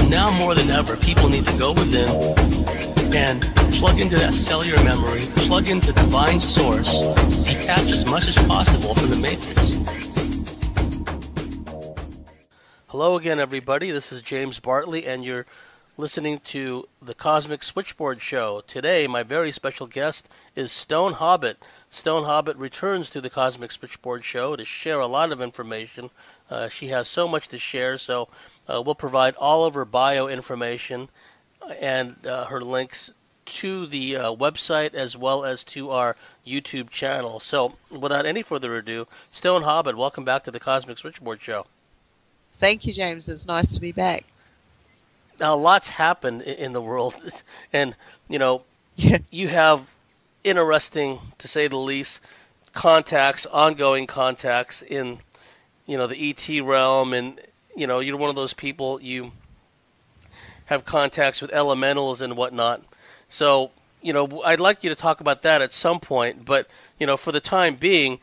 now more than ever, people need to go within and plug into that cellular memory, plug into divine source, detach as much as possible from the matrix. Hello again, everybody. This is James Bartley, and you're listening to the Cosmic Switchboard Show. Today, my very special guest is Stone Hobbit. Stone Hobbit returns to the Cosmic Switchboard Show to share a lot of information. She has so much to share, so we'll provide all of her bio information and her links to the website as well as to our YouTube channel. So, without any further ado, Stone Hobbit, welcome back to the Cosmic Switchboard Show. Thank you, James. It's nice to be back. Now, lots happened in the world, and, you have interesting, to say the least, contacts, ongoing contacts in, the ET realm, and, you're one of those people, you have contacts with elementals and whatnot. So, I'd like you to talk about that at some point, but, for the time being,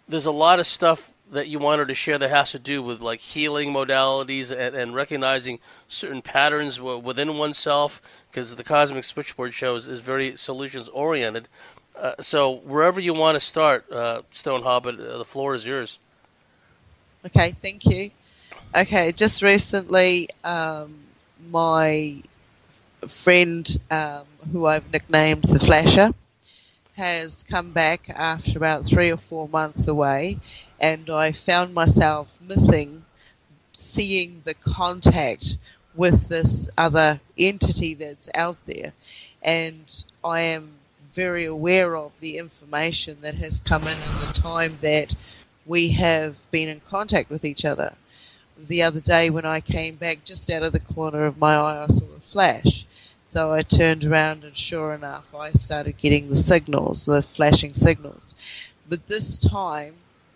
there's a lot of stuff that you wanted to share that has to do with like healing modalities and recognizing certain patterns within oneself, because the Cosmic Switchboard Show is very solutions oriented. So wherever you want to start, Stone Hobbit, the floor is yours. Okay, thank you. Okay, just recently, my friend, who I've nicknamed the Flasher, has come back after about 3 or 4 months away, and I found myself missing seeing the contact with this other entity that's out there. And I am very aware of the information that has come in the time that we have been in contact with each other. The other day when I came back, just out of the corner of my eye, I saw a flash. So I turned around and sure enough, I started getting the signals, the flashing signals. But this time,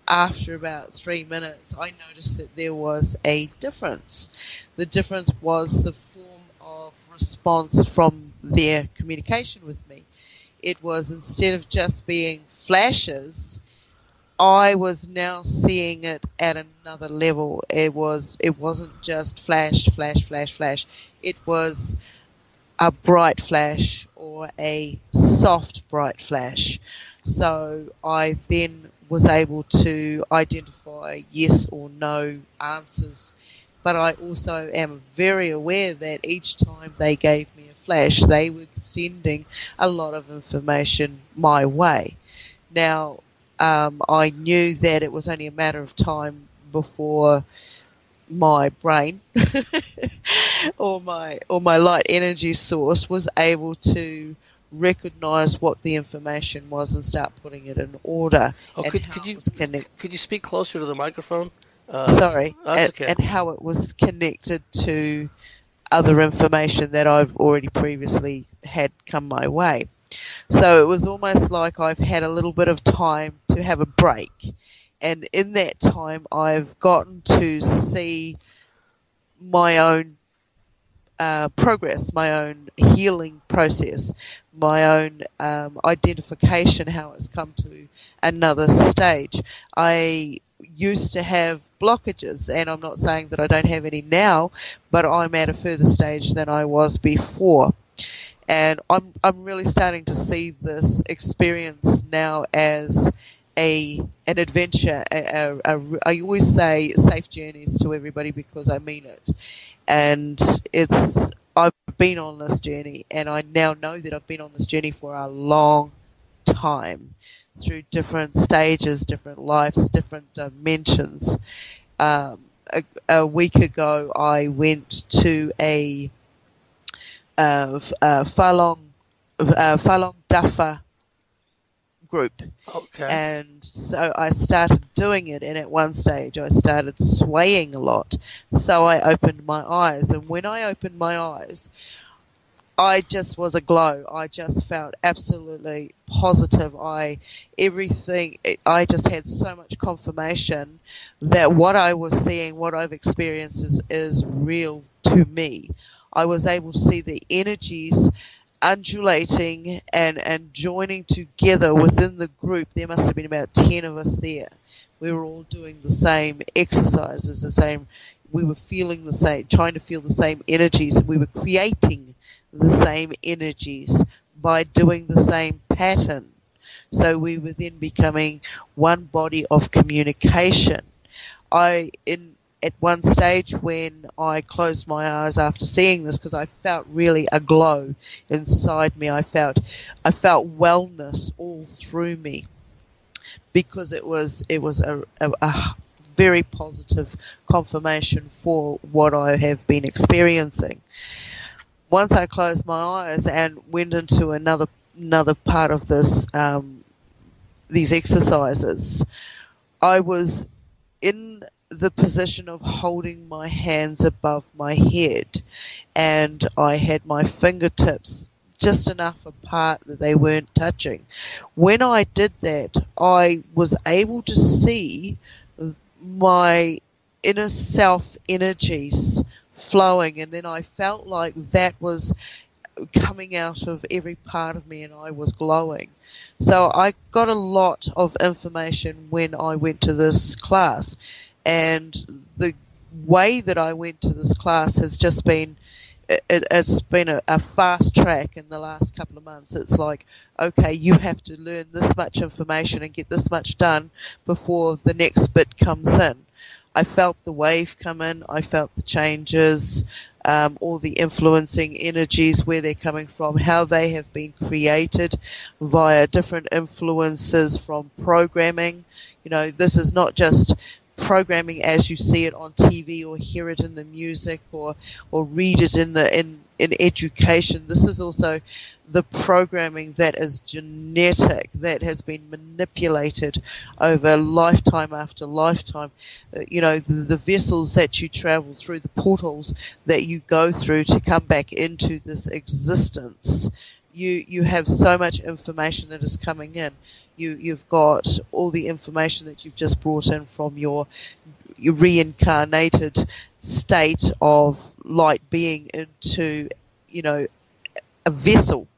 after about 3 minutes, I noticed that there was a difference. The difference was the form of response from their communication with me. It was, instead of just being flashes, I was now seeing it at another level. It wasn't just flash, flash, flash, flash. It was a bright flash or a soft bright flash. So I then was able to identify yes or no answers. But I also am very aware that each time they gave me a flash, they were sending a lot of information my way. Now, I knew that it was only a matter of time before my brain or my light energy source was able to recognize what the information was and start putting it in order. Could you speak closer to the microphone? Sorry. Okay. And how it was connected to other information that I've already previously had come my way. So it was almost like I've had a little bit of time to have a break. And in that time, I've gotten to see my own progress, my own healing process, my own identification, how it's come to another stage. I used to have blockages, and I'm not saying that I don't have any now, but I'm at a further stage than I was before. And I'm really starting to see this experience now as an adventure. I always say safe journeys to everybody because I mean it. And I've been on this journey, and I now know that I've been on this journey for a long time through different stages, different lives, different dimensions. A week ago, I went to a Falun Dafa group. Okay. And so I started doing it, and at one stage I started swaying a lot. So I opened my eyes, and when I opened my eyes, I just was aglow. I just felt absolutely positive. I just had so much confirmation that what I was seeing, what I've experienced is real to me. I was able to see the energies undulating and joining together within the group. There must have been about 10 of us there. We were all doing the same exercises, the same we were feeling the same, trying to feel the same energies, and we were creating the same energies by doing the same pattern. So we were then becoming one body of communication. At one stage when I closed my eyes after seeing this, because I felt really a glow inside me, I felt wellness all through me, because it was a very positive confirmation for what I have been experiencing. Once I closed my eyes and went into another part of this, these exercises, I was in the position of holding my hands above my head, and I had my fingertips just enough apart that they weren't touching. When I did that, I was able to see my inner self energies flowing, and then I felt like that was coming out of every part of me, and I was glowing. So I got a lot of information when I went to this class, and the way that I went to this class has just been, it's been a fast track in the last couple of months. It's like, okay, you have to learn this much information and get this much done before the next bit comes in. I felt the wave come in, I felt the changes, all the influencing energies, where they're coming from, how they have been created via different influences from programming. You know, this is not just programming as you see it on TV or hear it in the music or read it in education. This is also the programming that is genetic, that has been manipulated over lifetime after lifetime. You know, the vessels that you travel through, the portals that you go through to come back into this existence. You have so much information that is coming in. You've got all the information that you've just brought in from your reincarnated state of light being into, you know, a vessel.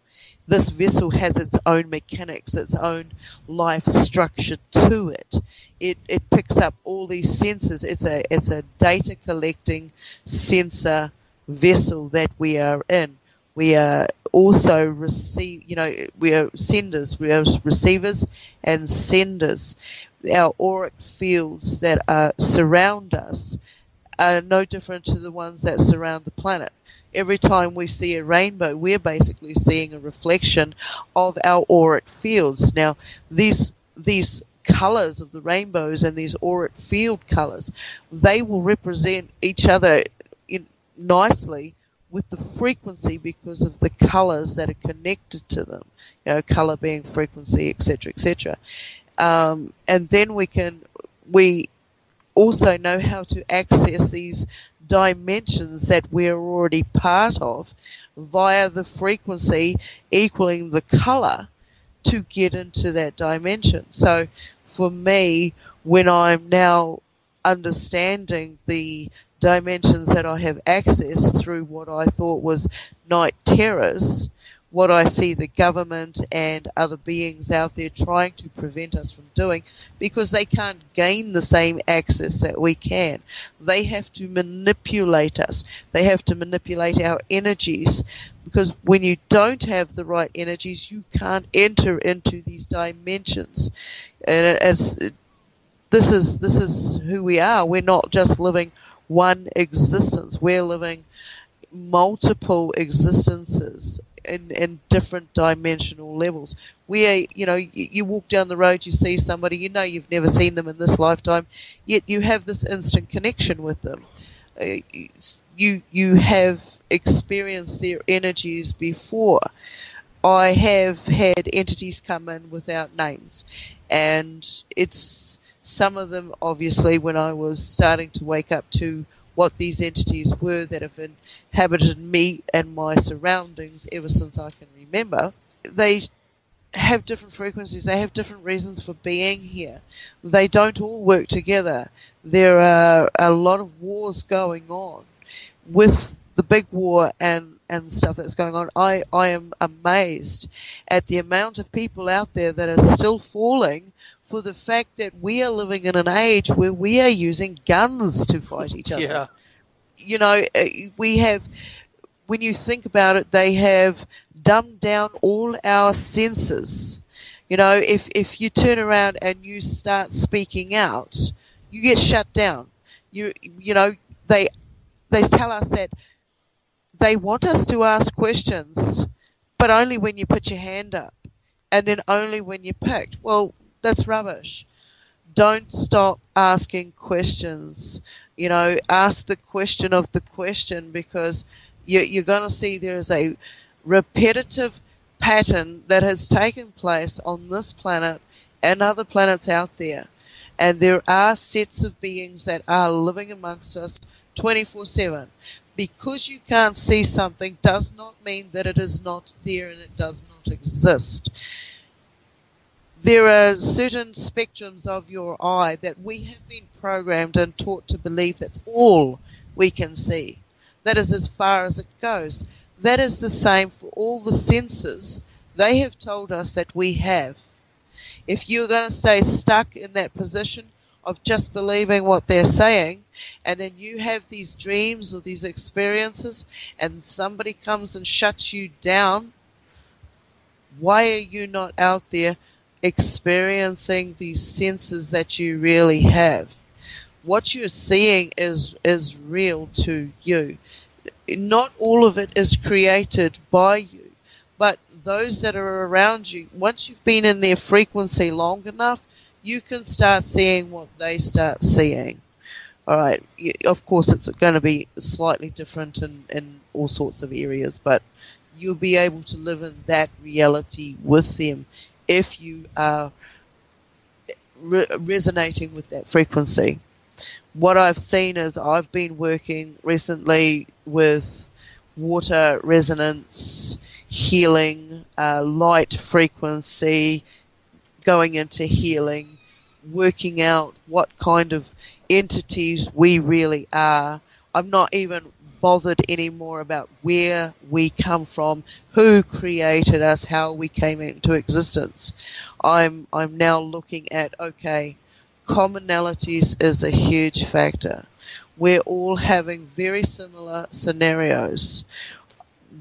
This vessel has its own mechanics, its own life structure to it. It picks up all these sensors. It's a data collecting sensor vessel that we are in. We are also we are senders, we are receivers and senders. Our auric fields that surround us are no different to the ones that surround the planet. Every time we see a rainbow, we're basically seeing a reflection of our auric fields. Now, these colours of the rainbows and these auric field colours, they will represent each other nicely with the frequency because of the colours that are connected to them. You know, colour being frequency, etc., etc. And then we also know how to access these dimensions that we're already part of via the frequency equaling the colour to get into that dimension. So for me, when I'm now understanding the dimensions that I have accessed through what I thought was night terrors, what I see the government and other beings out there trying to prevent us from doing, because they can't gain the same access that we can. They have to manipulate us. They have to manipulate our energies, because when you don't have the right energies, you can't enter into these dimensions. And this is who we are. We're not just living one existence. We're living multiple existences in different dimensional levels. Where, you know, you walk down the road, you see somebody, you know you've never seen them in this lifetime, yet you have this instant connection with them. You have experienced their energies before. I have had entities come in without names, and it's some of them, obviously, when I was starting to wake up to what these entities were that have inhabited me and my surroundings ever since I can remember. They have different frequencies. They have different reasons for being here. They don't all work together. There are a lot of wars going on. With the big war and stuff that's going on, I am amazed at the amount of people out there that are still falling for the fact that we are living in an age where we are using guns to fight each other. Yeah. we have, when you think about it, they have dumbed down all our senses. If you turn around and you start speaking out, you get shut down. They tell us that they want us to ask questions, but only when you put your hand up, and then only when you're picked. Well, that's rubbish. Don't stop asking questions. Ask the question of the question, because you're going to see there's a repetitive pattern that has taken place on this planet and other planets out there. And there are sets of beings that are living amongst us 24/7. Because you can't see something does not mean that it is not there and it does not exist. There are certain spectrums of your eye that we have been programmed and taught to believe that's all we can see. That is as far as it goes. That is the same for all the senses they have told us that we have. If you're going to stay stuck in that position of just believing what they're saying, and then you have these dreams or these experiences and somebody comes and shuts you down, why are you not out there experiencing these senses that you really have? What you're seeing is real to you. Not all of it is created by you, but those that are around you, once you've been in their frequency long enough, you can start seeing what they start seeing. All right. Of course, it's going to be slightly different in all sorts of areas, but you'll be able to live in that reality with them if you are resonating with that frequency. What I've seen is I've been working recently with water resonance, healing, light frequency, going into healing, working out what kind of entities we really are. I'm not even bothered anymore about where we come from, who created us, how we came into existence. I'm now looking at, okay, commonalities is a huge factor. We're all having very similar scenarios.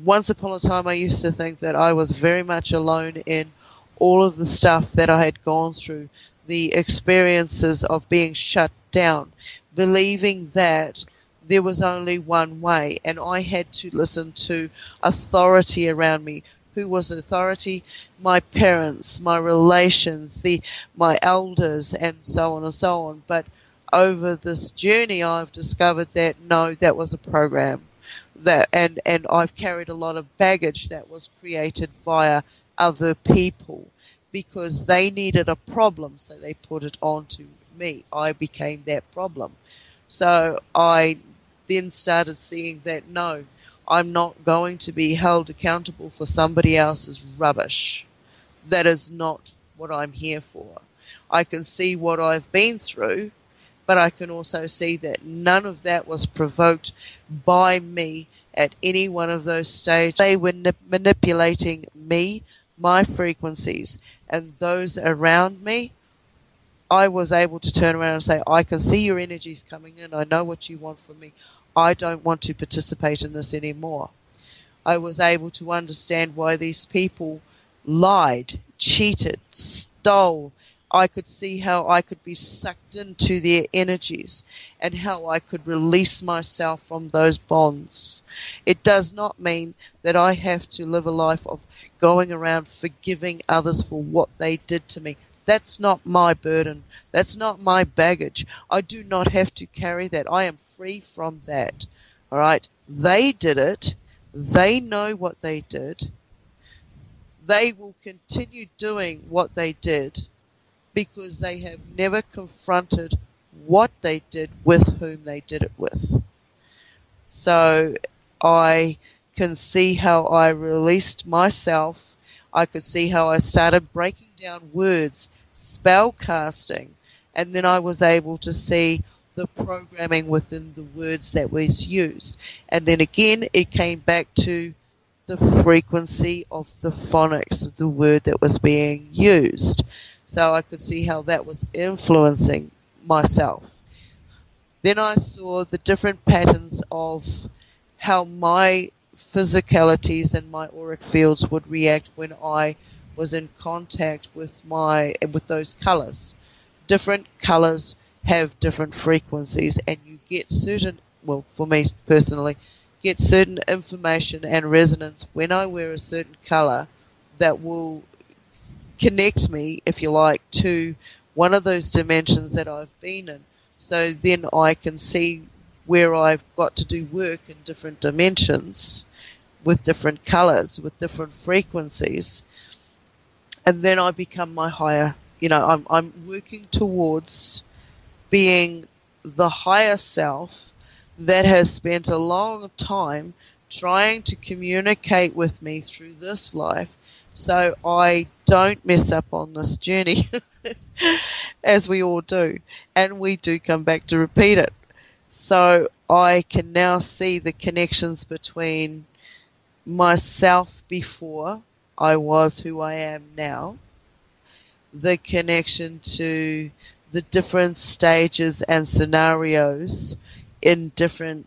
Once upon a time I used to think that I was very much alone in all of the stuff that I had gone through, the experiences of being shut down, believing that there was only one way and I had to listen to authority around me. Who was authority? My parents, my relations, my elders, and so on and so on. But over this journey I've discovered that no, that was a program. And I've carried a lot of baggage that was created via other people because they needed a problem, so they put it onto me. I became that problem. So I then started seeing that no, I'm not going to be held accountable for somebody else's rubbish. That is not what I'm here for. I can see what I've been through, but I can also see that none of that was provoked by me at any one of those stages. They were manipulating me, my frequencies, and those around me. I was able to turn around and say, I can see your energies coming in. I know what you want from me. I don't want to participate in this anymore. I was able to understand why these people lied, cheated, stole. I could see how I could be sucked into their energies and how I could release myself from those bonds. It does not mean that I have to live a life of going around forgiving others for what they did to me. That's not my burden. That's not my baggage. I do not have to carry that. I am free from that. All right? They did it. They know what they did. They will continue doing what they did because they have never confronted what they did with whom they did it with. So I can see how I released myself. I could see how I started breaking down words, spell casting, and then I was able to see the programming within the words that was used. And then again, it came back to the frequency of the phonics of the word that was being used. So I could see how that was influencing myself. Then I saw the different patterns of how my physicalities and my auric fields would react when I was in contact with those colours. Different colours have different frequencies, and you get certain, well, for me personally, get certain information and resonance when I wear a certain colour that will connect me, if you like, to one of those dimensions that I've been in. So then I can see where I've got to do work in different dimensions with different colours, with different frequencies. And then I become my higher, I'm working towards being the higher self that has spent a long time trying to communicate with me through this life, so I don't mess up on this journey, as we all do. And we do come back to repeat it. So I can now see the connections between myself before I was who I am now, the connection to the different stages and scenarios in different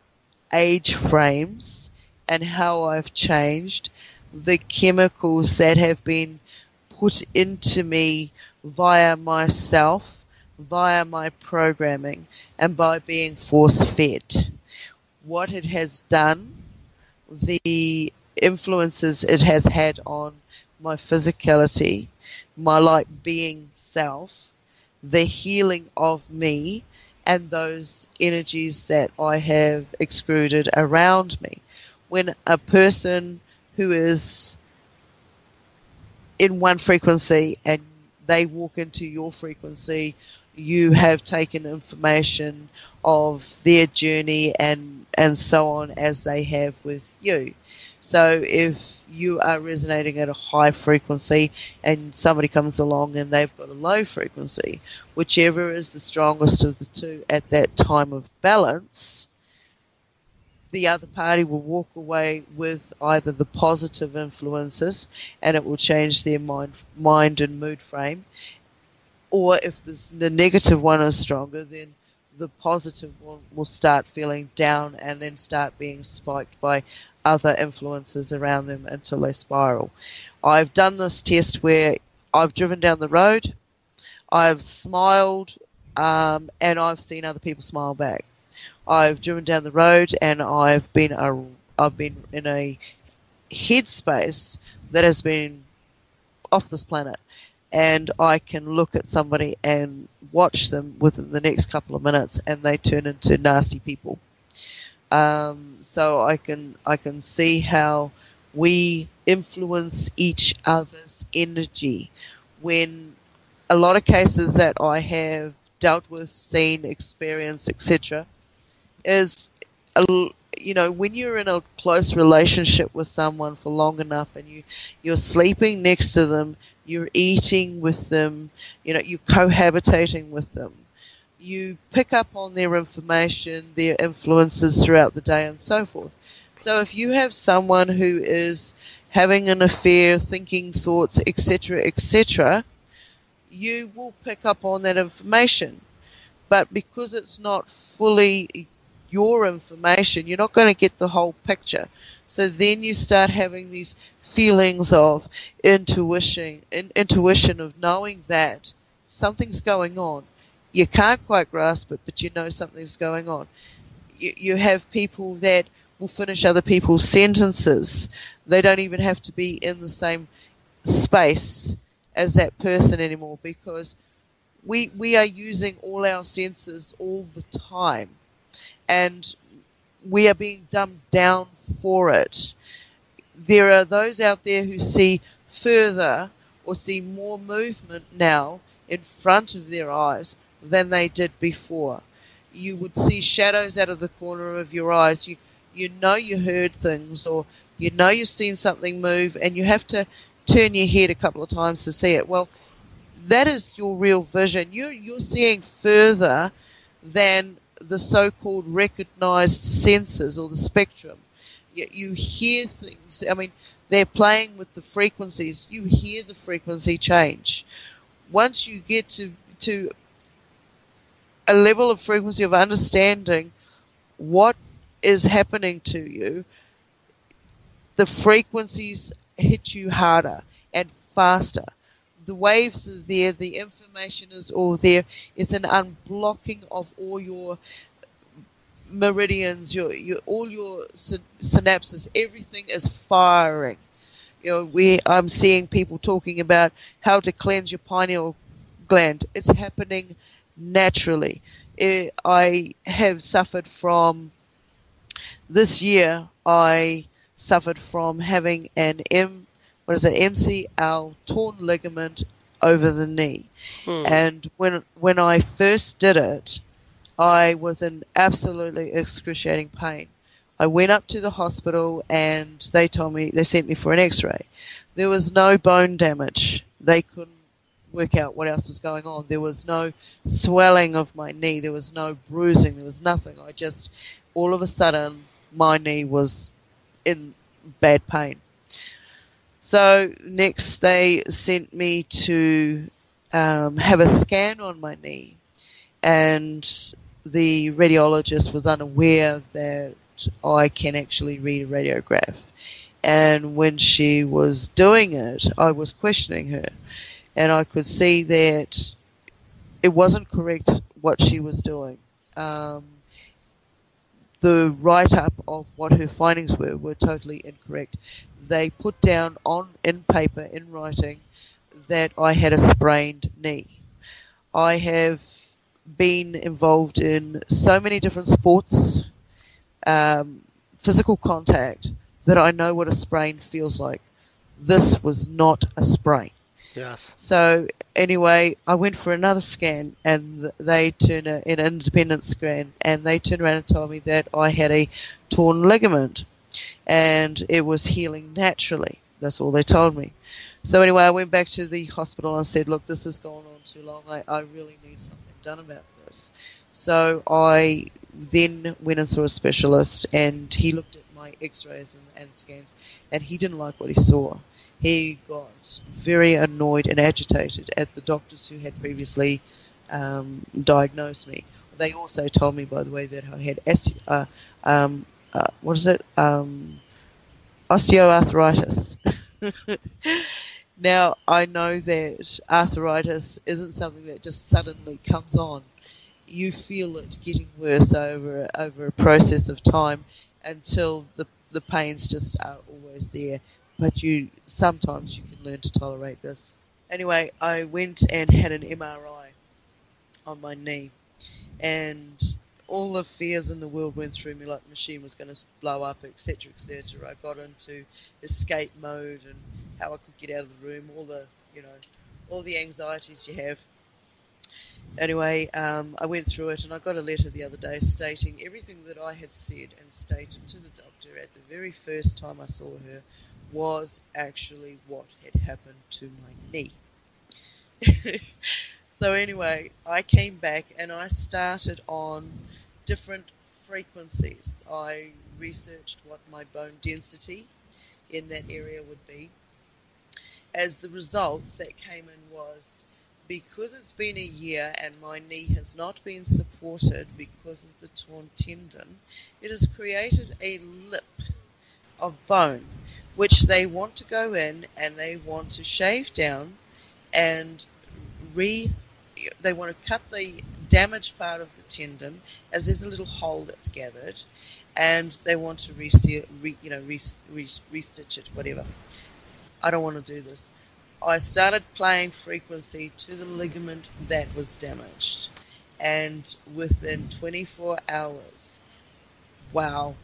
age frames, and how I've changed, the chemicals that have been put into me via myself, via my programming, and by being force-fed. What it has done, the influences it has had on my physicality, my being self, the healing of me, and those energies that I have extruded around me. When a person who is in one frequency and they walk into your frequency, you have taken information of their journey and so on as they have with you. So if you are resonating at a high frequency and somebody comes along and they've got a low frequency, whichever is the strongest of the two at that time of balance, the other party will walk away with either the positive influences, and it will change their mind and mood frame, or if the negative one is stronger, then the positive one will start feeling down and then start being spiked by other influences around them until they spiral. I've done this test where I've driven down the road, I've smiled, and I've seen other people smile back. I've driven down the road and I've been in a headspace that has been off this planet, and I can look at somebody and watch them within the next couple of minutes and they turn into nasty people. So I can see how we influence each other's energy. When a lot of cases that I have dealt with, seen, experienced, etc., is, when you're in a close relationship with someone for long enough and you're sleeping next to them, you're eating with them, you're cohabitating with them, you pick up on their information, their influences throughout the day and so forth. So if you have someone who is having an affair, thinking thoughts, etc., etc., you will pick up on that information. But because it's not fully your information, you're not going to get the whole picture. So then you start having these feelings of intuition of knowing that something's going on. You can't quite grasp it, but you know something's going on. You have people that will finish other people's sentences. They don't even have to be in the same space as that person anymore, because we are using all our senses all the time, and we are being dumbed down for it. There are those out there who see further or see more movement now in front of their eyes than they did before. You would see shadows out of the corner of your eyes. You know you heard things, or you know you've seen something move, and you have to turn your head a couple of times to see it. Well, that is your real vision. You're seeing further than the so-called recognized senses or the spectrum. You hear things. I mean, they're playing with the frequencies. You hear the frequency change. Once you get to a level of frequency of understanding what is happening to you. The frequencies hit you harder and faster. The waves are there, the information is all there. It's an unblocking of all your meridians, all your synapses. Everything is firing. I'm seeing people talking about how to cleanse your pineal gland. It's happening naturally. I have suffered from this year. I suffered from having an MCL torn ligament over the knee, and when I first did it, I was in absolutely excruciating pain. I went up to the hospital and they sent me for an x-ray. There was no bone damage. They couldn't work out what else was going on. There was no swelling of my knee. There was no bruising. There was nothing. All of a sudden, my knee was in bad pain. So next they sent me to have a scan on my knee, and the radiologist was unaware that I can actually read a radiograph. And when she was doing it, I was questioning her, and I could see that it wasn't correct what she was doing. The write-up of what her findings were totally incorrect. They put down in paper, in writing, that I had a sprained knee. I have been involved in so many different sports, physical contact, that I know what a sprain feels like. This was not a sprain. Yes. So anyway, I went for another scan, and they turned an independent scan, and they turned around and told me that I had a torn ligament, and it was healing naturally. That's all they told me. So anyway, I went back to the hospital and said, look, this has gone on too long. I really need something done about this. So I then went and saw a specialist, and he looked at my x-rays and scans, and he didn't like what he saw. He got very annoyed and agitated at the doctors who had previously diagnosed me. They also told me, by the way, that I had osteoarthritis. Now, I know that arthritis isn't something that just suddenly comes on. You feel it getting worse over a process of time until the pains just are always there. But sometimes you can learn to tolerate this. Anyway, I went and had an MRI on my knee, and all the fears in the world went through me, like the machine was going to blow up, etc., etc. I got into escape mode and how I could get out of the room, all the anxieties you have. Anyway, I went through it, and I got a letter the other day stating everything that I had said and stated to the doctor at the very first time I saw her was actually what had happened to my knee. So anyway, I came back and I started on different frequencies. I researched what my bone density in that area would be. As the results that came in was, because it's been a year and my knee has not been supported because of the torn tendon, it has created a lip of bone, which they want to go in and they want to shave down and they want to cut the damaged part of the tendon, as there's a little hole that's gathered, and they want to restitch it, whatever. I don't want to do this. I started playing frequency to the ligament that was damaged, and within 24 hours, wow,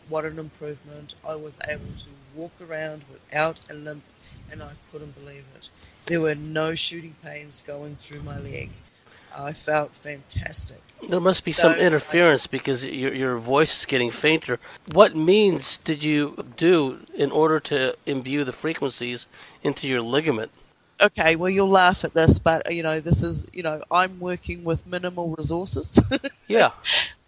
what an improvement. I was able to walk around without a limp, and I couldn't believe it. There were no shooting pains going through my leg. I felt fantastic. There must be some interference because your voice is getting fainter. What means did you do in order to imbue the frequencies into your ligament? Okay, well, you'll laugh at this, but, this is, I'm working with minimal resources. Yeah.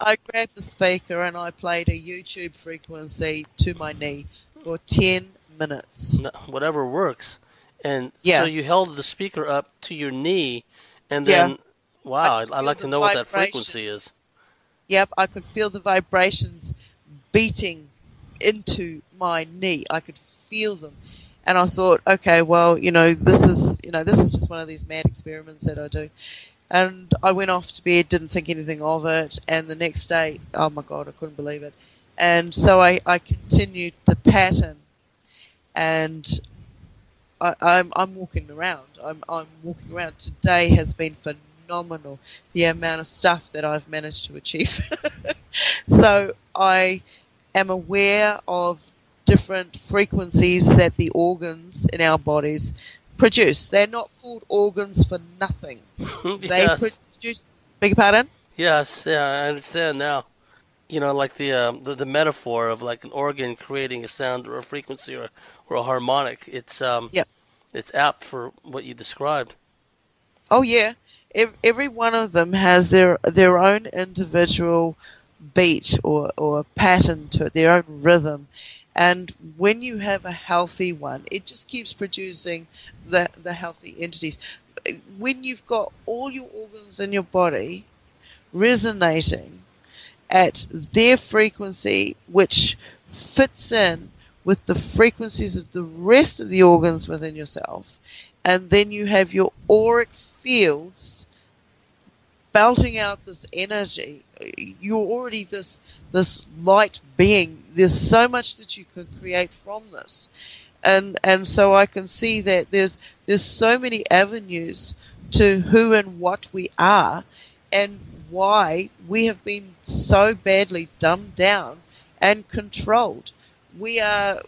I grabbed the speaker and I played a YouTube frequency to my knee for 10 minutes. No, whatever works. And yeah. So you held the speaker up to your knee, and then I Wow, could I'd feel like to the know what that frequency is. vibrations. Yep, I could feel the vibrations beating into my knee. I could feel them. And I thought, okay, well, this is just one of these mad experiments that I do. And I went off to bed, didn't think anything of it. And the next day, oh my God, I couldn't believe it. And so I continued the pattern. And I'm walking around. I'm walking around. Today has been phenomenal. The amount of stuff that I've managed to achieve. So I am aware of different frequencies that the organs in our bodies produce. They're not called organs for nothing. They Yes, produce. Beg your pardon? yes, yeah, I understand now. Like the metaphor of like an organ creating a sound or a frequency or a harmonic. Yep. It's apt for what you described. Oh yeah. Every one of them has their own individual beat or pattern to it, their own rhythm. And when you have a healthy one, it just keeps producing the healthy entities. When you've got all your organs in your body resonating at their frequency, which fits in with the frequencies of the rest of the organs within yourself, and then you have your auric fields belting out this energy. You're already this light being. There's so much that you can create from this, and so I can see that there's so many avenues to who and what we are, and why we have been so badly dumbed down and controlled. We are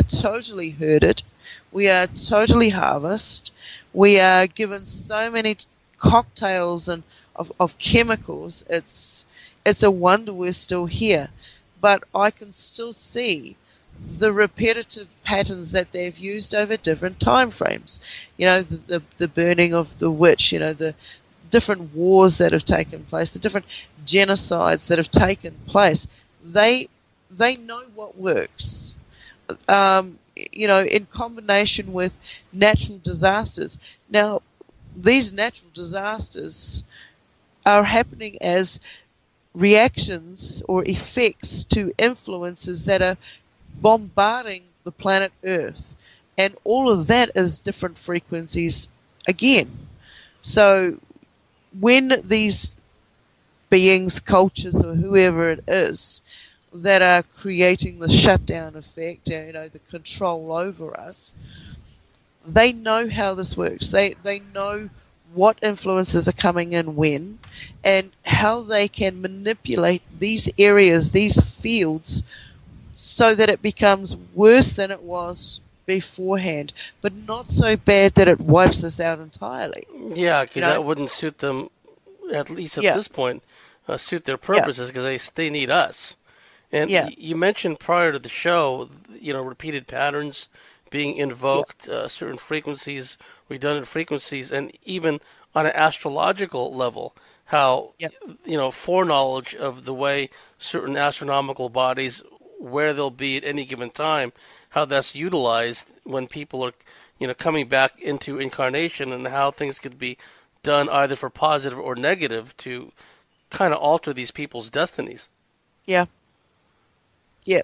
totally herded. We are totally harvested. We are given so many cocktails and of chemicals. It's a wonder we're still here. But I can still see the repetitive patterns that they've used over different time frames. The burning of the witch, the different wars that have taken place, the different genocides that have taken place. They know what works. In combination with natural disasters. Now, these natural disasters are happening as reactions or effects to influences that are bombarding the planet Earth. And all of that is different frequencies again. So when these beings, cultures, or whoever it is that are creating the shutdown effect, the control over us, they know how this works. They know what influences are coming in when, and how they can manipulate these areas, these fields, so that it becomes worse than it was beforehand, but not so bad that it wipes us out entirely. Yeah, because that wouldn't suit them, at least at this point, suit their purposes, because they need us. And you mentioned prior to the show, repeated patterns being invoked, certain frequencies, redundant frequencies, and even on an astrological level, how, foreknowledge of the way certain astronomical bodies, where they'll be at any given time, how that's utilized when people are, coming back into incarnation, and how things could be done either for positive or negative to kind of alter these people's destinies. Yeah. Yeah.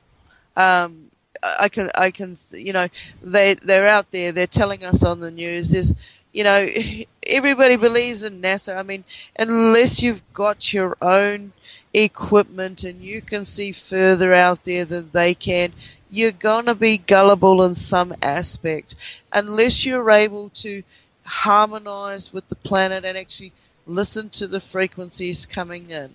I can, they're out there, they're telling us on the news, there's, everybody believes in NASA. I mean, unless you've got your own equipment and you can see further out there than they can, you're going to be gullible in some aspect. Unless you're able to harmonize with the planet and actually listen to the frequencies coming in.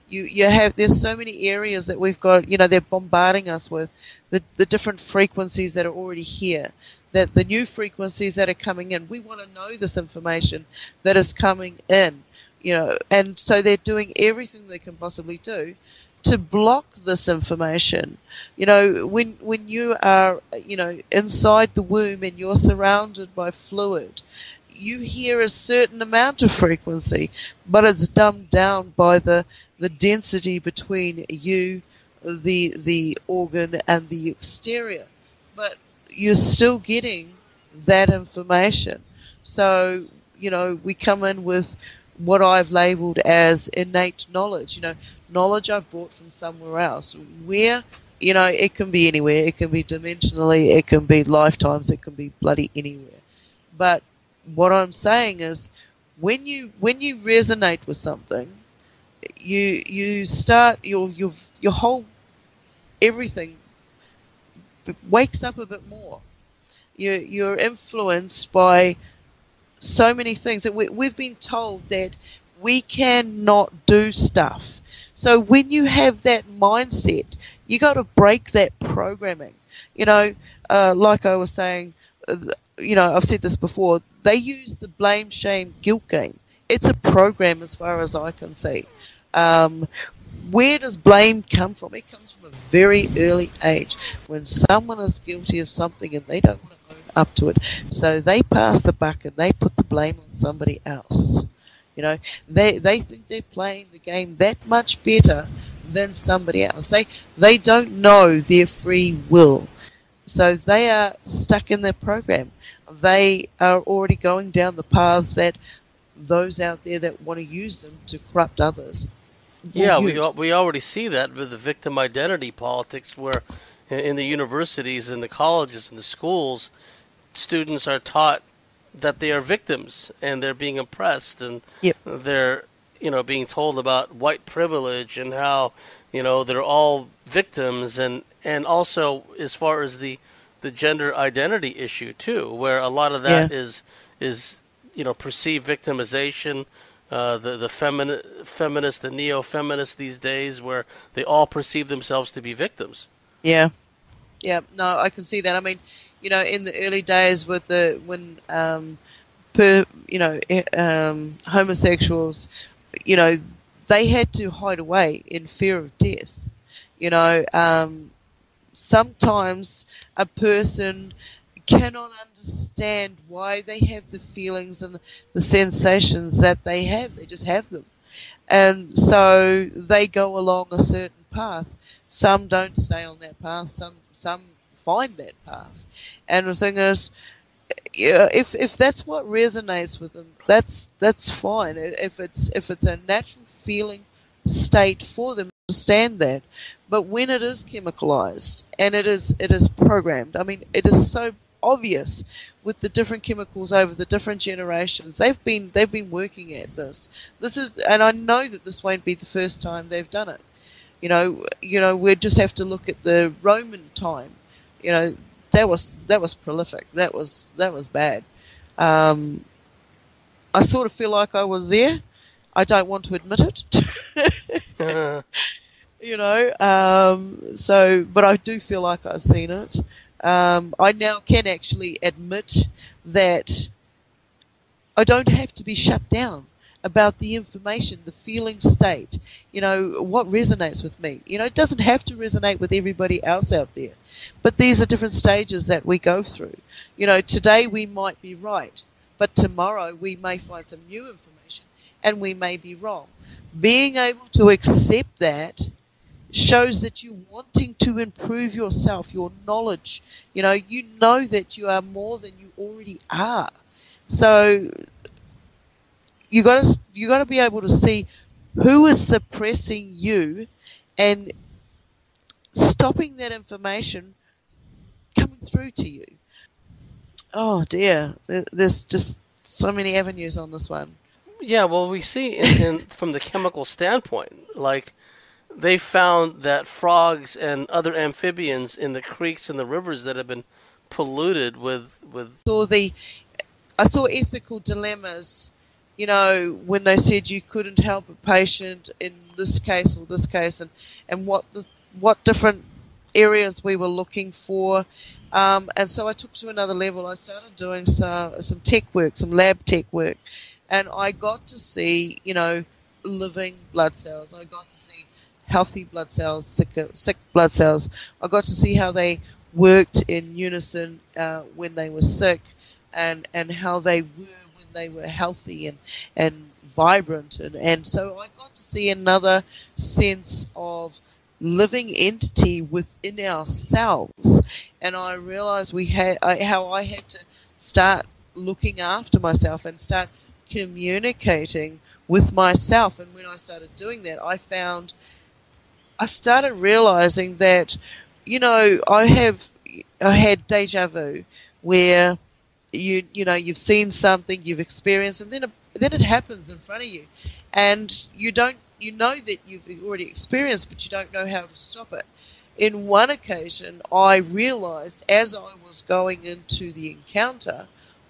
There's so many areas that we've got, they're bombarding us with the different frequencies that are already here, that the new frequencies that are coming in. We want to know this information that is coming in, and so they're doing everything they can possibly do to block this information. When you are, inside the womb and you're surrounded by fluid, you hear a certain amount of frequency, but it's dumbed down by the density between you, the organ, and the exterior. But you're still getting that information. So, we come in with what I've labelled as innate knowledge. Knowledge I've brought from somewhere else. Where, it can be anywhere. It can be dimensionally. It can be lifetimes. It can be bloody anywhere. But what I'm saying is, when you resonate with something, you start your whole everything wakes up a bit more. You're influenced by so many things that we've been told that we cannot do stuff. So when you have that mindset, you got to break that programming. Like I was saying, I've said this before. They use the blame, shame, guilt game. It's a program as far as I can see. Where does blame come from? It comes from a very early age, when someone is guilty of something and they don't want to own up to it. So they pass the buck and they put the blame on somebody else. They think they're playing the game that much better than somebody else. They don't know their free will. So they are stuck in their program. They are already going down the paths that those out there that want to use them to corrupt others. Yeah, we already see that with the victim identity politics, where in the universities and the colleges and the schools, students are taught that they are victims and they're being oppressed, and they're being told about white privilege and how they're all victims, and also as far as the gender identity issue too, where a lot of that is perceived victimization. The feminist, the neo-feminists these days, where they all perceive themselves to be victims. Yeah. No, I can see that. I mean, in the early days with homosexuals, they had to hide away in fear of death. Sometimes a person cannot understand why they have the feelings and the sensations that they have. They just have them. And so they go along a certain path. Some don't stay on that path. Some find that path. And the thing is, if that's what resonates with them, that's fine. If it's a natural feeling state for them, understand that. But when it is chemicalized and it is programmed, I mean, it is so obvious with the different chemicals over the different generations. They've been working at this. And I know that this won't be the first time they've done it. We just have to look at the Roman time. That was prolific. That was bad. I sort of feel like I was there. I don't want to admit it. But I do feel like I've seen it. I now can actually admit that I don't have to be shut down about the information, the feeling state, what resonates with me. It doesn't have to resonate with everybody else out there. But these are different stages that we go through. Today we might be right, but tomorrow we may find some new information and we may be wrong. Being able to accept that shows that you're wanting to improve yourself, your knowledge. You know that you are more than you already are. So you got to be able to see who is suppressing you and stopping that information coming through to you. Oh dear, there's just so many avenues on this one. Yeah, well, we see from the chemical standpoint, like, they found that frogs and other amphibians in the creeks and the rivers that have been polluted with. I saw ethical dilemmas, when they said you couldn't help a patient in this case or this case, and what different areas we were looking for. And so I took to another level. I started doing some tech work, some lab tech work, and I got to see, living blood cells. I got to see healthy blood cells, sick blood cells. I got to see how they worked in unison when they were sick, and how they were when they were healthy and vibrant. And so I got to see another sense of living entity within ourselves. And I realized how I had to start looking after myself and start communicating with myself. And when I started doing that, I started realizing that, I had deja vu where you've seen something, you've experienced, and then it happens in front of you, and you know that you've already experienced, but you don't know how to stop it. In one occasion, I realized as I was going into the encounter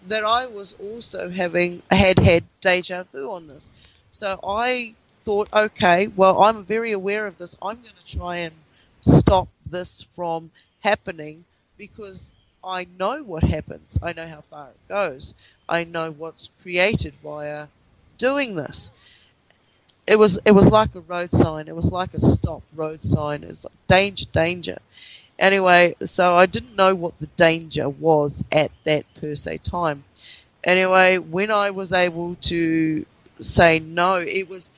that I was also had deja vu on this. So I thought, okay, well, I'm very aware of this. I'm going to try and stop this from happening because I know what happens. I know how far it goes. I know what's created via doing this. It was like a road sign. It was like a stop road sign. It was like danger, danger. Anyway, so I didn't know what the danger was at that per se time. Anyway, when I was able to say no, it was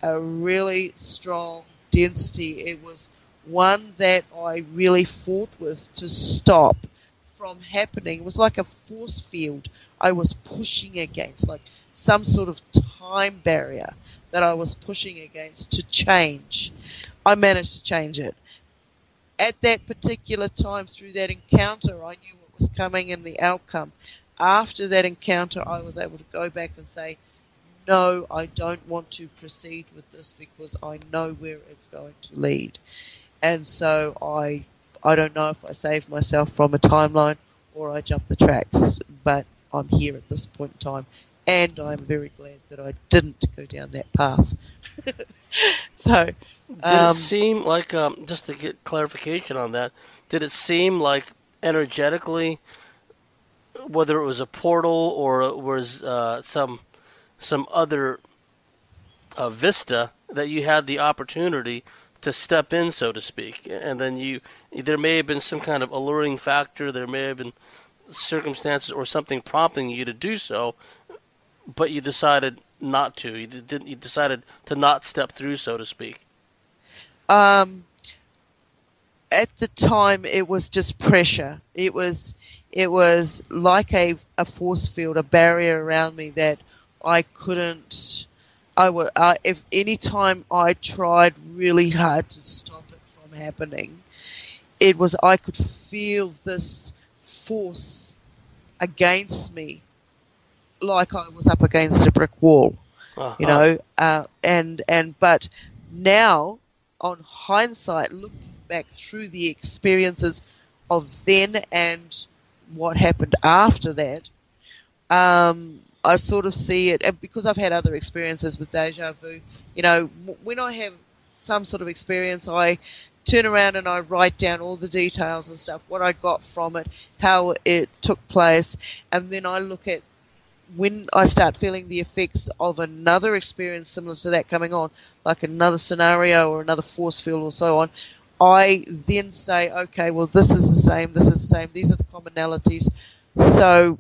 a really strong density. It was one that I really fought with to stop from happening. It was like a force field I was pushing against, like some sort of time barrier that I was pushing against to change. I managed to change it. At that particular time, through that encounter, I knew what was coming and the outcome. After that encounter, I was able to go back and say, no, I don't want to proceed with this because I know where it's going to lead. And so I don't know if I saved myself from a timeline or I jumped the tracks, but I'm here at this point in time, and I'm very glad that I didn't go down that path. So, did it seem like, just to get clarification on that, did it seem like energetically, whether it was a portal or it was some other vista, that you had the opportunity to step in, so to speak, and then there may have been some kind of alluring factor, there may have been circumstances or something prompting you to do so, but you decided not to. You decided to not step through, so to speak. At the time, it was just pressure. It was like a force field, a barrier around me that I couldn't. If any time I tried really hard to stop it from happening, I could feel this force against me, like I was up against a brick wall, but now, on hindsight, looking back through the experiences of then and what happened after that, I sort of see it, and because I've had other experiences with deja vu, when I have some sort of experience, I turn around and I write down all the details and stuff, what I got from it, how it took place, and then I look at when I start feeling the effects of another experience similar to that coming on, like another scenario or another force field or so on, I then say, okay, well, this is the same, these are the commonalities, so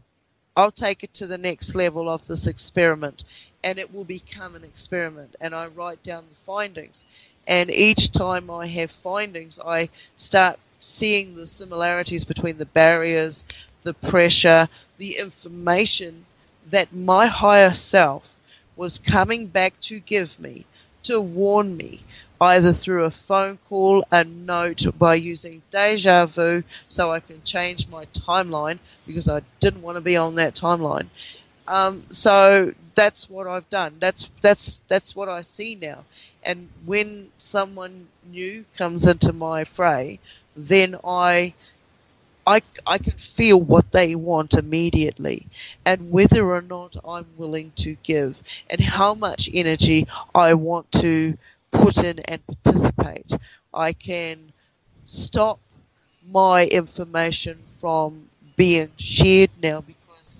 I'll take it to the next level of this experiment, and it will become an experiment, and I write down the findings. And each time I have findings, I start seeing the similarities between the barriers, the pressure, the information that my higher self was coming back to give me, to warn me, either through a phone call, a note, by using deja vu so I can change my timeline because I didn't want to be on that timeline. So that's what I've done. That's what I see now. And when someone new comes into my fray, then I can feel what they want immediately, and whether or not I'm willing to give, and how much energy I want to put in and participate. I can stop my information from being shared now because,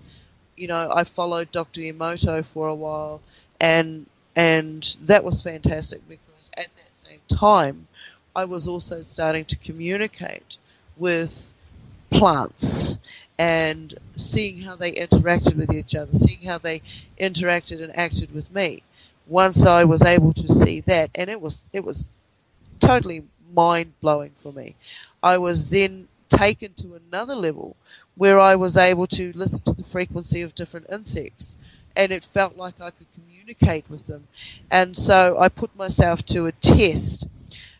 I followed Dr. Emoto for a while, and that was fantastic because at that same time I was also starting to communicate with plants and seeing how they interacted with each other, seeing how they interacted and acted with me. Once I was able to see that, and it was totally mind-blowing for me, I was then taken to another level where I was able to listen to the frequency of different insects and it felt like I could communicate with them. And so I put myself to a test.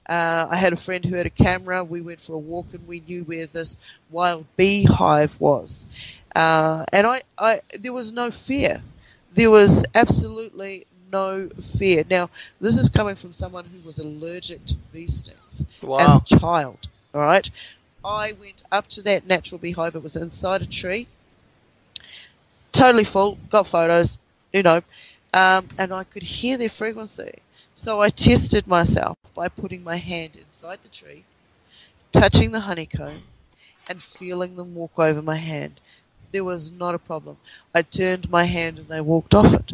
I had a friend who had a camera. We went for a walk, and we knew where this wild beehive was. And there was no fear. There was absolutely no fear. Now, this is coming from someone who was allergic to bee stings as a child. All right, I went up to that natural beehive. It was inside a tree, totally full. Got photos, and I could hear their frequency. So I tested myself by putting my hand inside the tree, touching the honeycomb, and feeling them walk over my hand. There was not a problem. I turned my hand and they walked off it.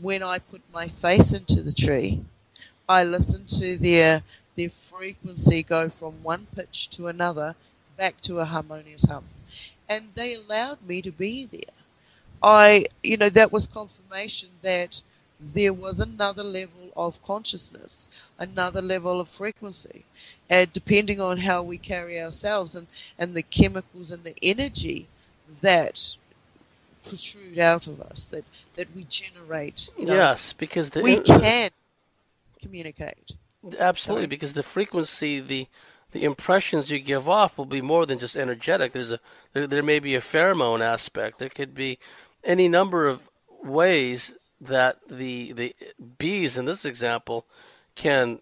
When I put my face into the tree, I listened to their frequency go from one pitch to another back to a harmonious hum. And they allowed me to be there. That was confirmation that there was another level of consciousness, another level of frequency, depending on how we carry ourselves and the chemicals and the energy that protrude out of us, that we generate. Yes, because we can communicate. Absolutely, because the frequency, the impressions you give off will be more than just energetic. There may be a pheromone aspect. There could be any number of ways that the bees in this example can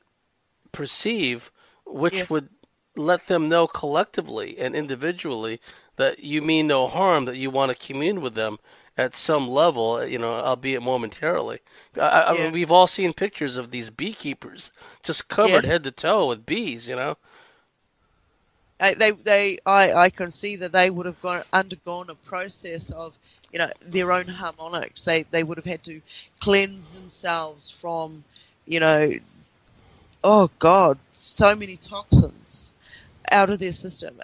perceive, which would let them know collectively and individually that you mean no harm, that you want to commune with them at some level, albeit momentarily. I mean, we've all seen pictures of these beekeepers just covered head to toe with bees, I can see that they would have undergone a process of, their own harmonics. They would have had to cleanse themselves from, oh God, so many toxins out of their system,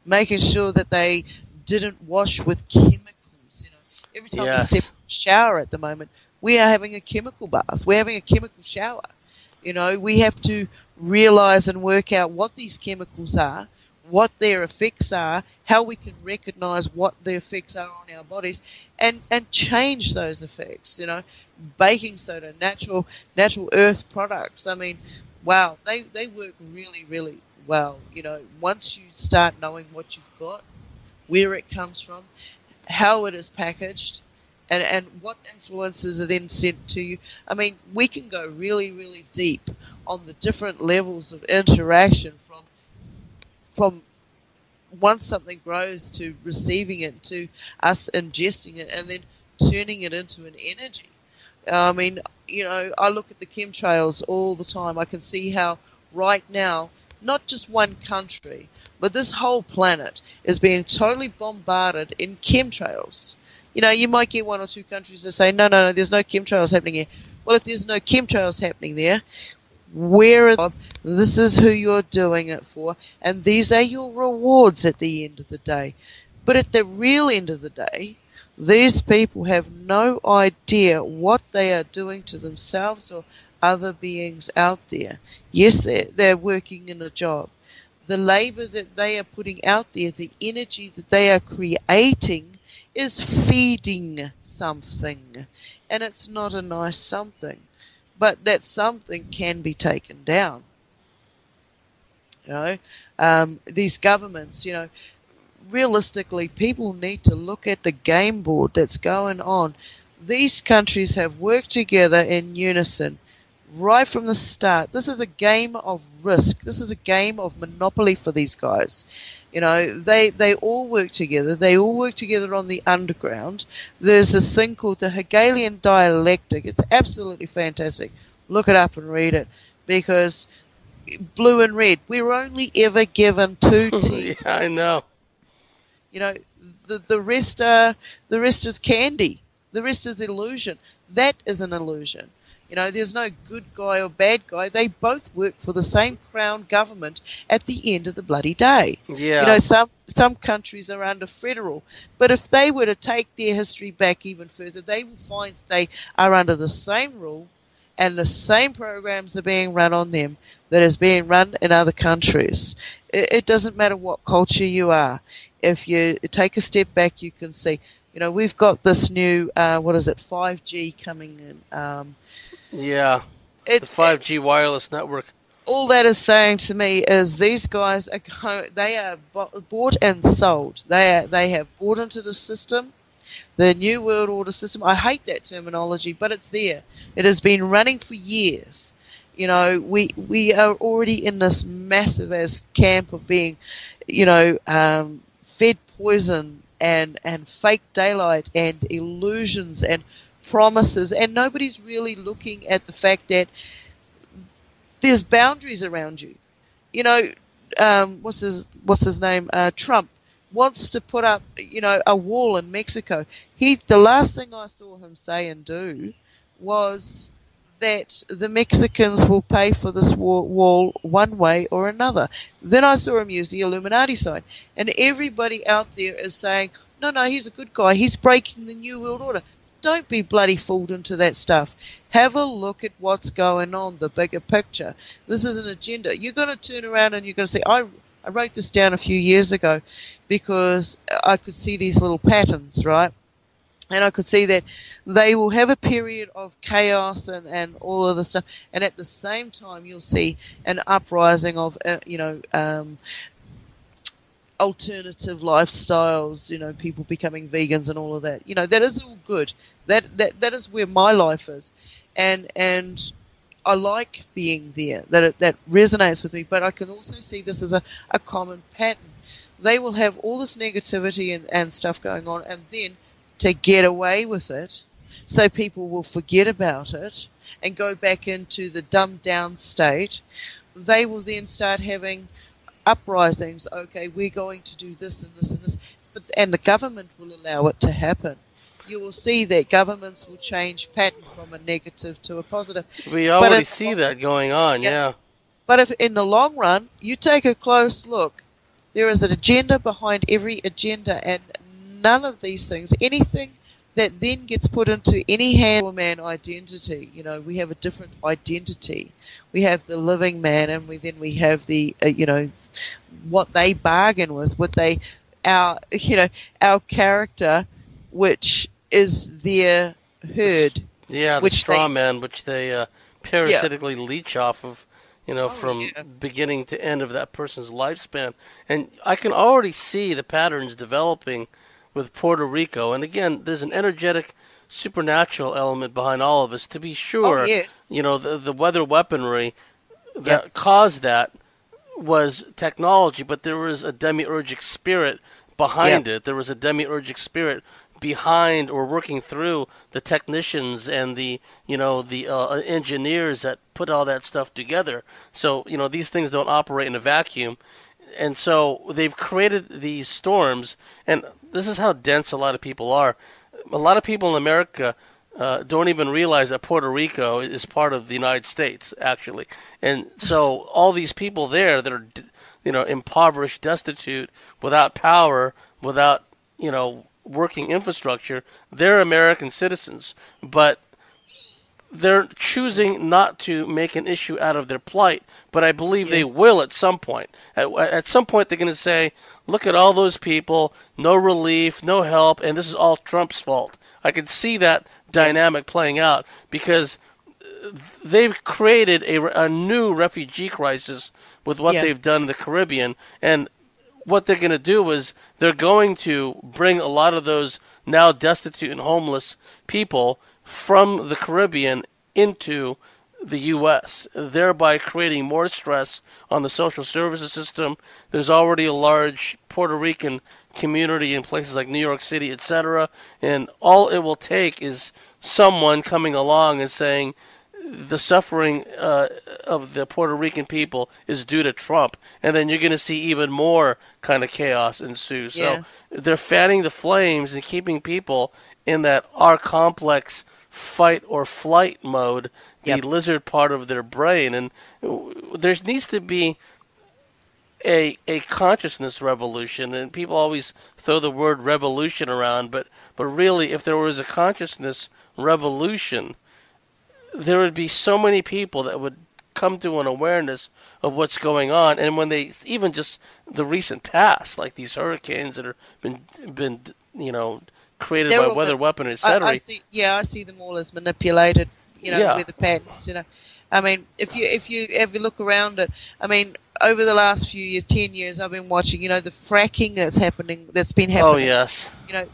making sure that they didn't wash with chemicals. Every time we step in the shower at the moment, we are having a chemical bath. We're having a chemical shower. We have to realize and work out what these chemicals are, what their effects are, how we can recognize what the effects are on our bodies, and change those effects. Baking soda, natural earth products. I mean, wow, they work really, really well. Once you start knowing what you've got, where it comes from, how it is packaged, and what influences are then sent to you. I mean, we can go really, really deep on the different levels of interaction from once something grows to receiving it, to us ingesting it, and then turning it into an energy. I mean, I look at the chemtrails all the time. I can see how right now, not just one country, but this whole planet is being totally bombarded in chemtrails. You might get one or two countries that say, no, there's no chemtrails happening here. Well, if there's no chemtrails happening there, this is who you're doing it for, and these are your rewards at the end of the day. But at the real end of the day, these people have no idea what they are doing to themselves or other beings out there. Yes, they're working in a job. The labor that they are putting out there, the energy that they are creating, is feeding something. And it's not a nice something. But that something can be taken down. These governments, realistically, people need to look at the game board that's going on. These countries have worked together in unison right from the start. This is a game of risk. This is a game of monopoly for these guys. They all work together. They all work together on the underground. There's this thing called the Hegelian dialectic. It's absolutely fantastic. Look it up and read it, because blue and red, we're only ever given two teams. I know. The rest is candy. The rest is illusion. That is an illusion. There's no good guy or bad guy. They both work for the same crown government at the end of the bloody day. Yeah. Some countries are under federal, but if they were to take their history back even further, they will find they are under the same rule, and the same programs are being run on them that is being run in other countries. It doesn't matter what culture you are. If you take a step back, you can see You know, we've got this new, 5G coming in. Yeah, the It's 5G wireless network. all that is saying to me is these guys they are bought and sold. They have bought into the system, the New World Order system. I hate that terminology, but it's there. It has been running for years. You know, we are already in this massive as camp of being, fed poison and fake daylight and illusions and promises, and nobody's really looking at the fact that there's boundaries around you. You know, what's his name? Trump wants to put up, a wall in Mexico. The last thing I saw him say and do was that the Mexicans will pay for this wall one way or another. Then I saw him use the Illuminati sign, and everybody out there is saying, no, he's a good guy. He's breaking the New World Order. Don't be bloody fooled into that stuff. Have a look at what's going on, the bigger picture. This is an agenda. You're going to turn around and you're going to say, I wrote this down a few years ago because I could see these little patterns, right? And I could see that they will have a period of chaos and all of this stuff. And at the same time, you'll see an uprising of, alternative lifestyles, people becoming vegans and all of that. That is all good. That is where my life is. And I like being there. That resonates with me. But I can also see this as a common pattern. They will have all this negativity and stuff going on, and then to get away with it, so people will forget about it and go back into the dumbed down state, they will then start having uprisings. Okay, we're going to do this and this and this, and the government will allow it to happen. You will see that governments will change pattern from a negative to a positive. We already see that going on, yeah. But if in the long run, you take a close look, there is an agenda behind every agenda, and none of these things, anything that then gets put into any hand or man identity, we have a different identity. We have the living man, and we have the, what they bargain with, our character, which is their herd. Yeah, the straw man, which they parasitically leech off of, beginning to end of that person's lifespan. And I can already see the patterns developing with Puerto Rico. And again, there's an energetic, supernatural element behind all of us, to be sure. Oh, yes. The weather weaponry that caused that was technology, but there was a demiurgic spirit behind it. There was a demiurgic spirit behind or working through the technicians and the engineers that put all that stuff together. So these things don't operate in a vacuum, and so they've created these storms. And this is how dense a lot of people are. A lot of people in America don't even realize that Puerto Rico is part of the United States, actually. And so all these people there that are, impoverished, destitute, without power, without, working infrastructure, they're American citizens. But they're choosing not to make an issue out of their plight. But I believe they will at some point. At some point, they're going to say, look at all those people, no relief, no help, and this is all Trump's fault. I can see that dynamic playing out because they've created a new refugee crisis with what they've done in the Caribbean. And what they're going to do is they're going to bring a lot of those now destitute and homeless people from the Caribbean into the U.S., thereby creating more stress on the social services system. There's already a large Puerto Rican community in places like New York City, etc., and all it will take is someone coming along and saying the suffering of the Puerto Rican people is due to Trump, and then you're going to see even more kind of chaos ensue. So they're fanning the flames and keeping people in that R complex fight or flight mode, the lizard part of their brain. And there needs to be a consciousness revolution, and people always throw the word revolution around, but really, if there was a consciousness revolution, there would be so many people that would come to an awareness of what's going on. And when they, even just the recent past, like these hurricanes that have been created They're by all, weather, weapon, I etc. see. Yeah, I see them all as manipulated. Yeah. Weather patterns. I mean, if you look around it, I mean, over the last few years, 10 years, I've been watching. The fracking that's been Oh happening. yes.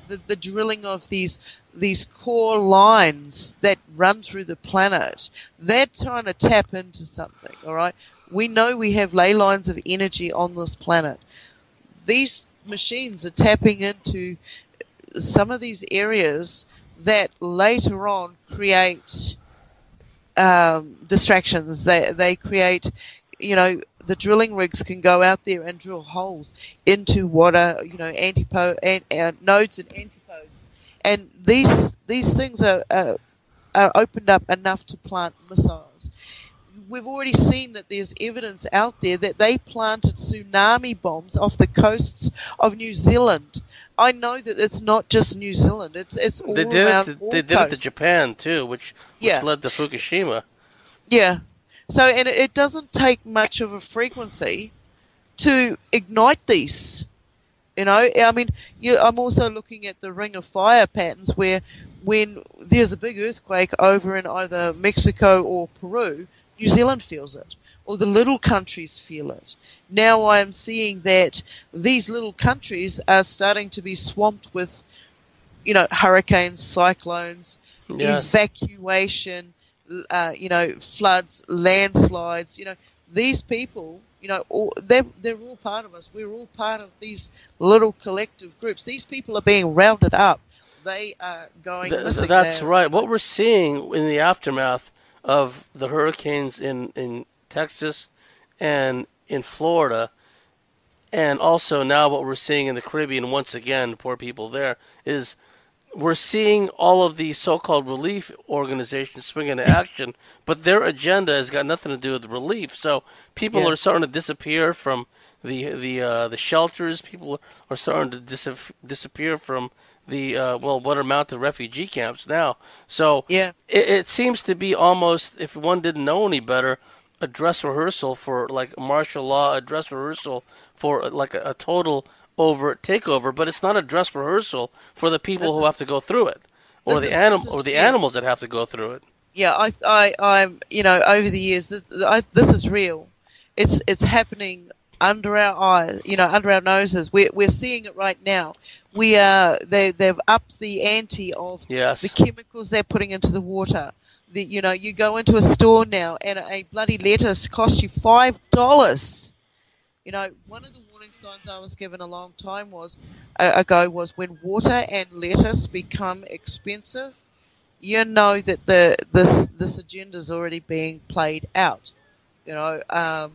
The drilling of these core lines that run through the planet. They're trying to tap into something. All right. We know we have ley lines of energy on this planet. These machines are tapping into some of these areas that later on create distractions. They create, the drilling rigs can go out there and drill holes into what are nodes and antipodes, and these things are opened up enough to plant missiles. We've already seen that there's evidence out there that they planted tsunami bombs off the coasts of New Zealand. I know that it's not just New Zealand; it's all around all They did it to coasts. Japan too, which Yeah, led to Fukushima. yeah. So, and it doesn't take much of a frequency to ignite these. I mean, I'm also looking at the ring of fire patterns where when there's a big earthquake over in either Mexico or Peru, New Zealand feels it, or the little countries feel it. Now I'm seeing that these little countries are starting to be swamped with, hurricanes, cyclones, Yes. evacuation, floods, landslides. These people, they're all part of us. We're all part of these little collective groups. These people are being rounded up. They are going missing. That's right. What we're seeing in the aftermath of the hurricanes in Texas and in Florida, and also now what we're seeing in the Caribbean, once again, poor people there, is we're seeing all of these so-called relief organizations swing into action, but their agenda has got nothing to do with relief. So people are starting to disappear from the shelters. People are starting to disappear from the what are mounted refugee camps now. So it seems to be almost, if one didn't know any better, a dress rehearsal for like martial law, a dress rehearsal for like a total overt takeover, but it's not a dress rehearsal for the people who have to go through it, or the animals that have to go through it. Yeah, I'm over the years, this is real. It's happening under our eyes, under our noses. We're seeing it right now. They've upped the ante of the chemicals they're putting into the water. You go into a store now and a bloody lettuce costs you $5. One of the warning signs I was given a long time ago was when water and lettuce become expensive, you know that this agenda is already being played out. I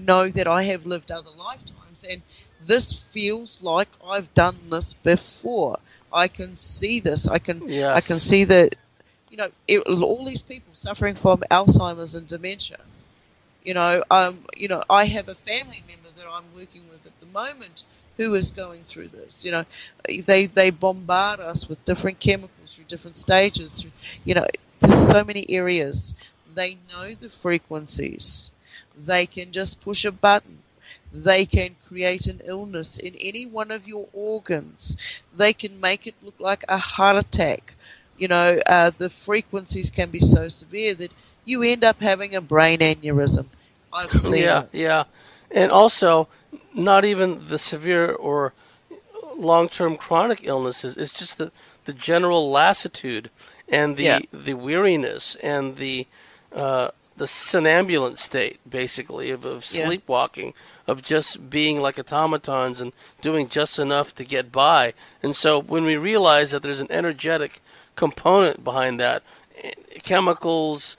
know that I have lived other lifetimes, and this feels like I've done this before. I can see this. I can see that. All these people suffering from Alzheimer's and dementia. I have a family member that I'm working with at the moment who is going through this. They bombard us with different chemicals through different stages. There's so many areas. They know the frequencies. They can just push a button. They can create an illness in any one of your organs. They can make it look like a heart attack. The frequencies can be so severe that you end up having a brain aneurysm. I've seen it. Yeah. And also, not even the severe or long-term chronic illnesses. It's just the general lassitude and the weariness and the somnambulant state, basically, of sleepwalking, of just being like automatons and doing just enough to get by. And so when we realize that there's an energetic component behind that, chemicals,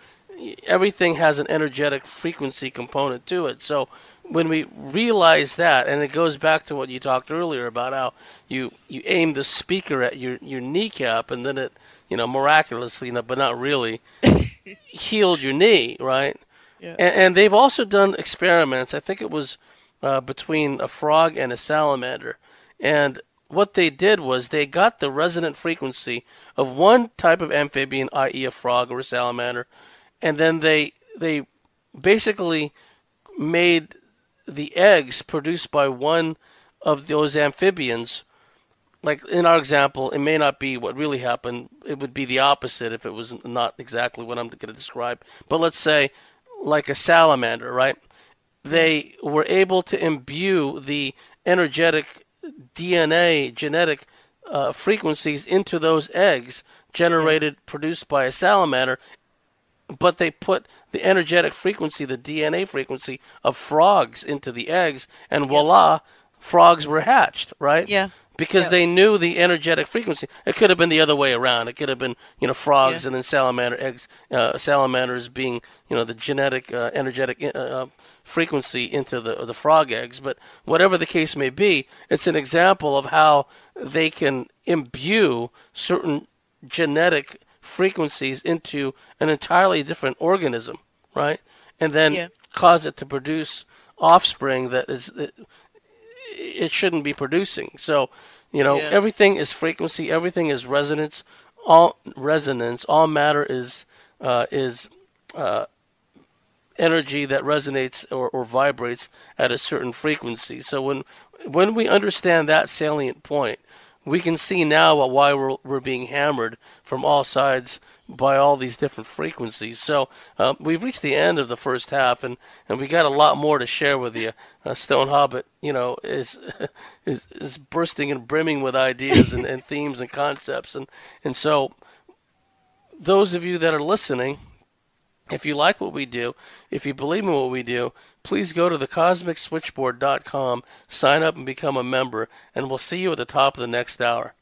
everything has an energetic frequency component to it. So when we realize that, and it goes back to what you talked earlier about how you aim the speaker at your kneecap, and then it, miraculously, but not really, healed your knee, right? Yeah. And they've also done experiments. I think it was between a frog and a salamander, and what they did was they got the resonant frequency of one type of amphibian, i.e. a frog or a salamander, and then they basically made the eggs produced by one of those amphibians like in our example, it may not be what really happened. It would be the opposite if it was not exactly what I'm going to describe. But let's say, like a salamander, right? They were able to imbue the energetic DNA, genetic frequencies into those eggs Yeah. generated, produced by a salamander, but they put the energetic frequency, the DNA frequency of frogs into the eggs, and Yep. voila, frogs were hatched, right? Yeah. Because Yep. they knew the energetic frequency. It could have been the other way around. It could have been, Yeah. frogs and then salamander eggs, salamanders being, the genetic, energetic frequency into the frog eggs. But whatever the case may be, it's an example of how they can imbue certain genetic frequencies into an entirely different organism, right? And then Yeah. cause it to produce offspring that it shouldn't be producing. So, Yeah. everything is frequency, everything is resonance. All resonance, all matter is energy that resonates or vibrates at a certain frequency. So when we understand that salient point, we can see now why we're being hammered from all sides by all these different frequencies. So we've reached the end of the first half, and we got a lot more to share with you. Stone Hobbit, is, is bursting and brimming with ideas and themes and concepts, and so those of you that are listening, if you like what we do, if you believe in what we do, please go to thecosmicswitchboard.com, sign up and become a member, and we'll see you at the top of the next hour.